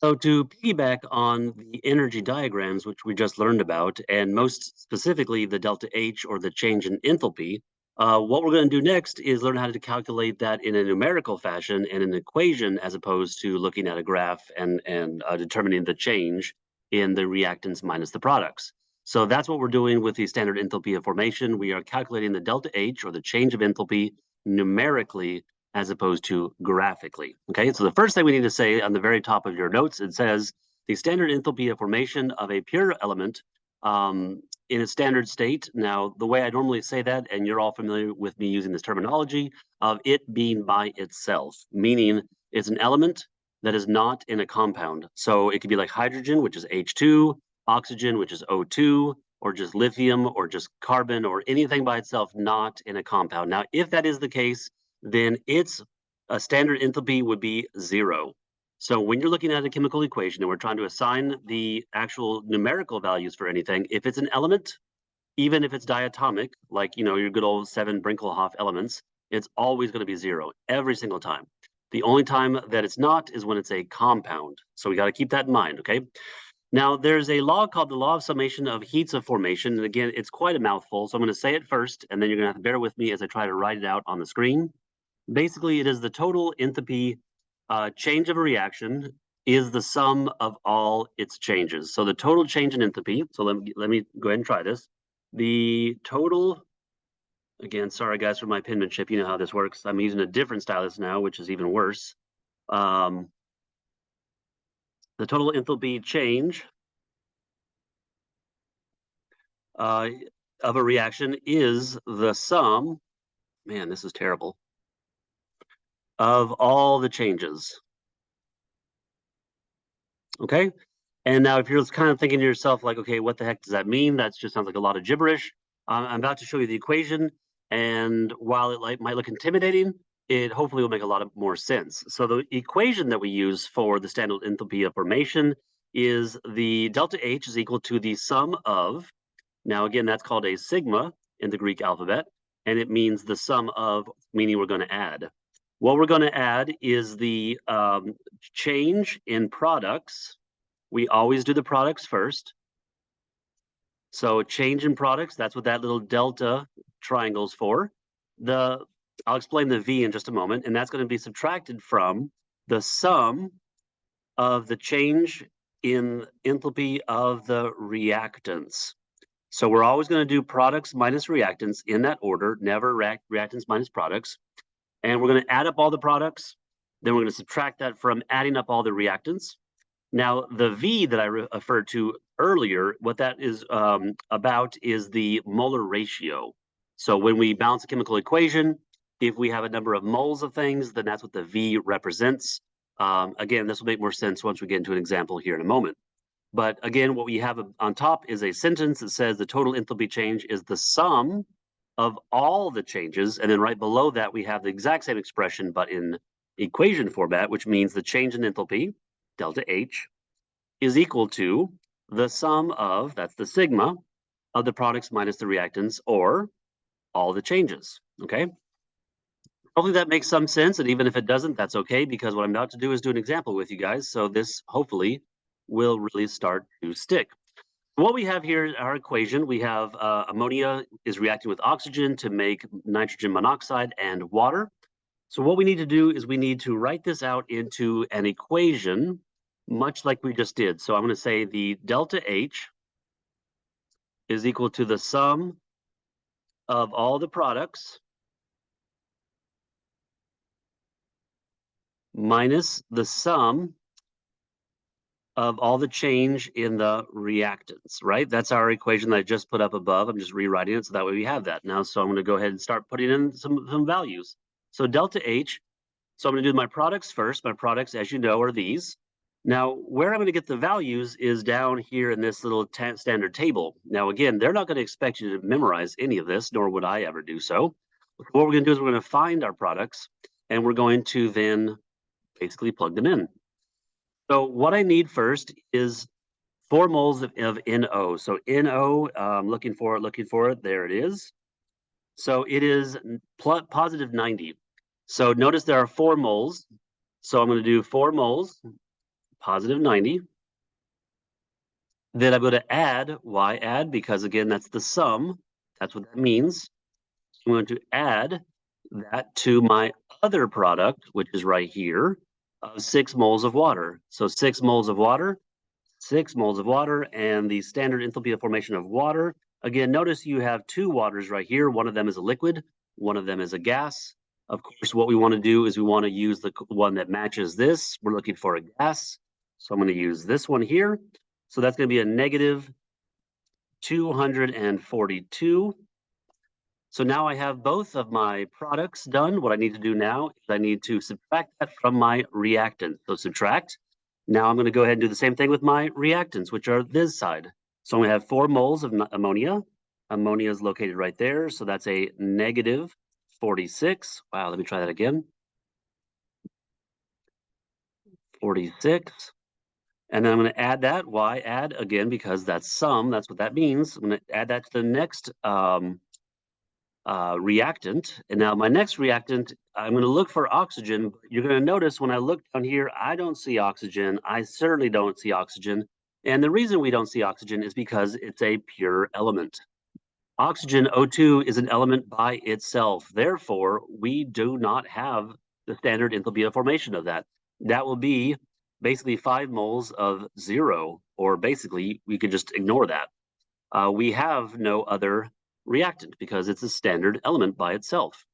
So to piggyback on the energy diagrams, which we just learned about, and most specifically the delta H or the change in enthalpy, what we're going to do next is learn how to calculate that in a numerical fashion in an equation, as opposed to looking at a graph and determining the change in the reactants minus the products. So that's what we're doing with the standard enthalpy of formation. We are calculating the delta H or the change of enthalpy numerically as opposed to graphically. Okay, so the first thing we need to say on the very top of your notes, it says the standard enthalpy of formation of a pure element in its standard state. Now, the way I normally say that, and you're all familiar with me using this terminology, of it being by itself, meaning it's an element that is not in a compound. So it could be like hydrogen, which is H2, oxygen, which is O2, or just lithium, or just carbon, or anything by itself, not in a compound. Now, if that is the case, then its standard enthalpy would be 0. So when you're looking at a chemical equation and we're trying to assign the actual numerical values for anything, if it's an element, even if it's diatomic, like your good old 7 Brinkelhoff elements, it's always going to be 0 every single time. The only time that it's not is when it's a compound. So we got to keep that in mind, okay? Now, there's a law called the law of summation of heats of formation. And again, it's quite a mouthful. So I'm going to say it first, and then you're going to have to bear with me as I try to write it out on the screen. Basically, it is the total enthalpy change of a reaction is the sum of all its changes. So the total change in enthalpy, so let me go ahead and try this. The total, again, sorry guys for my penmanship, you know how this works. I'm using a different stylus now, which is even worse. The total enthalpy change of a reaction is the sum, man, this is terrible, of all the changes. Okay, and now if you're kind of thinking to yourself like, okay, what the heck does that mean? That just sounds like a lot of gibberish. I'm about to show you the equation, and while it might look intimidating, it hopefully will make a lot of more sense. So the equation that we use for the standard enthalpy of formation is the delta H is equal to the sum of, now again, that's called a sigma in the Greek alphabet, and it means the sum of, meaning we're going to add. What we're going to add is the change in products. We always do the products first. So change in products, that's what that little delta triangle is for. I'll explain the V in just a moment, and that's going to be subtracted from the sum of the change in enthalpy of the reactants. So we're always going to do products minus reactants in that order, never reactants minus products. And we're going to add up all the products. Then we're going to subtract that from adding up all the reactants. Now, the V that I referred to earlier, what that is about is the molar ratio. So when we balance a chemical equation, if we have a number of moles of things, then that's what the V represents. Again, this will make more sense once we get into an example here in a moment. But again, what we have on top is a sentence that says the total enthalpy change is the sum of all the changes. And then right below that, we have the exact same expression, but in equation format, which means the change in enthalpy, delta H, is equal to the sum of, that's the sigma, of the products minus the reactants, or all the changes, okay? Hopefully that makes some sense, and even if it doesn't, that's okay, because what I'm about to do is do an example with you guys, so this hopefully will really start to stick. What we have here in our equation, we have ammonia is reacting with oxygen to make nitrogen monoxide and water. So what we need to do is we need to write this out into an equation, much like we just did. So I'm going to say the delta H is equal to the sum of all the products minus the sum of all the change in the reactants, right? That's our equation that I just put up above. I'm just rewriting it so that way we have that now. So I'm going to go ahead and start putting in some values. So delta H, so I'm going to do my products first. My products, as you know, are these. Now, where I'm going to get the values is down here in this little standard table. Now, again, they're not going to expect you to memorize any of this, nor would I ever do so. What we're going to do is we're going to find our products, and we're going to then basically plug them in. So what I need first is 4 moles of NO. So NO, looking for it, there it is. So it is positive 90. So notice there are 4 moles. So I'm going to do 4 moles positive 90. Then I'm going to add, why add? Because again, that's the sum. That's what that means. I'm going to add that to my other product, which is right here, of 6 moles of water. So 6 moles of water, 6 moles of water, and the standard enthalpy of formation of water. Again, notice you have 2 waters right here. One of them is a liquid, one of them is a gas. Of course, what we want to do is we want to use the one that matches this. We're looking for a gas. So I'm going to use this one here. So that's going to be a negative 242. So now I have both of my products done. What I need to do now is I need to subtract that from my reactant. So subtract. Now I'm going to go ahead and do the same thing with my reactants, which are this side. So I'm going to have 4 moles of ammonia. Ammonia is located right there. So that's a negative 46. Wow, let me try that again. 46. And then I'm going to add that. Why add? Again, because that's sum. That's what that means. I'm going to add that to the next reactant. And now my next reactant, I'm going to look for oxygen. You're going to notice when I look down here, I don't see oxygen. I certainly don't see oxygen. And the reason we don't see oxygen is because it's a pure element. Oxygen, O2, is an element by itself. Therefore, we do not have the standard enthalpy of formation of that. That will be basically 5 moles of 0, or basically we could just ignore that. We have no other reactant because it's a standard element by itself.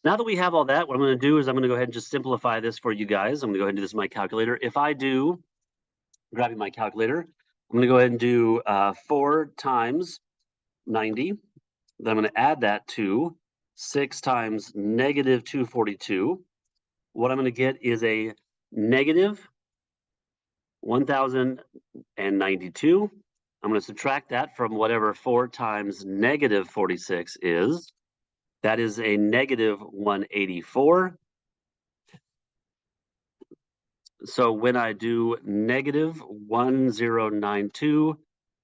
Now that we have all that, what I'm going to do is I'm going to go ahead and just simplify this for you guys. I'm going to go ahead and do this in my calculator. If I do, grabbing my calculator, I'm going to go ahead and do 4 times 90. Then I'm going to add that to 6 times negative 242. What I'm going to get is a negative 1,092. I'm going to subtract that from whatever 4 times negative 46 is. That is a negative 184. So when I do negative 1092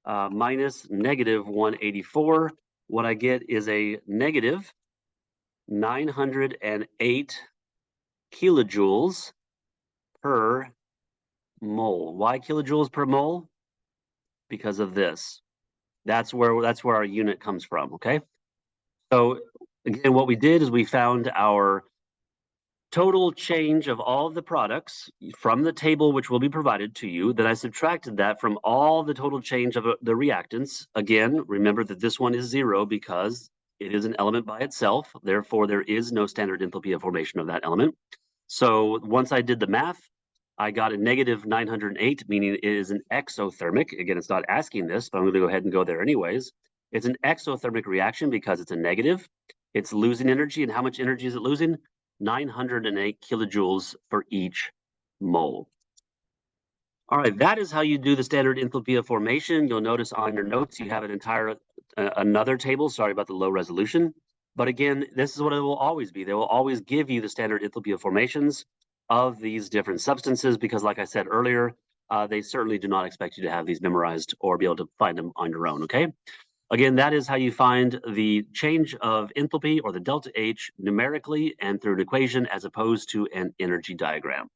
minus negative 184, what I get is a negative 908 kilojoules per mole. Why kilojoules per mole? Because of this. That's where our unit comes from, okay? So again, what we did is we found our total change of all of the products from the table which will be provided to you. Then I subtracted that from all the total change of the reactants. Again, remember that this one is 0 because it is an element by itself. Therefore, there is no standard enthalpy of formation of that element. So once I did the math, I got a negative 908, meaning it is an exothermic. Again, it's not asking this, but I'm going to go ahead and go there anyways. It's an exothermic reaction because it's a negative. It's losing energy. And how much energy is it losing? 908 kilojoules for each mole. All right, that is how you do the standard enthalpy of formation. You'll notice on your notes, you have an entire, another table. Sorry about the low resolution. But again, this is what it will always be. They will always give you the standard enthalpy of formations of these different substances because, like I said earlier, they certainly do not expect you to have these memorized or be able to find them on your own, okay? Again, that is how you find the change of enthalpy or the delta H numerically and through an equation as opposed to an energy diagram.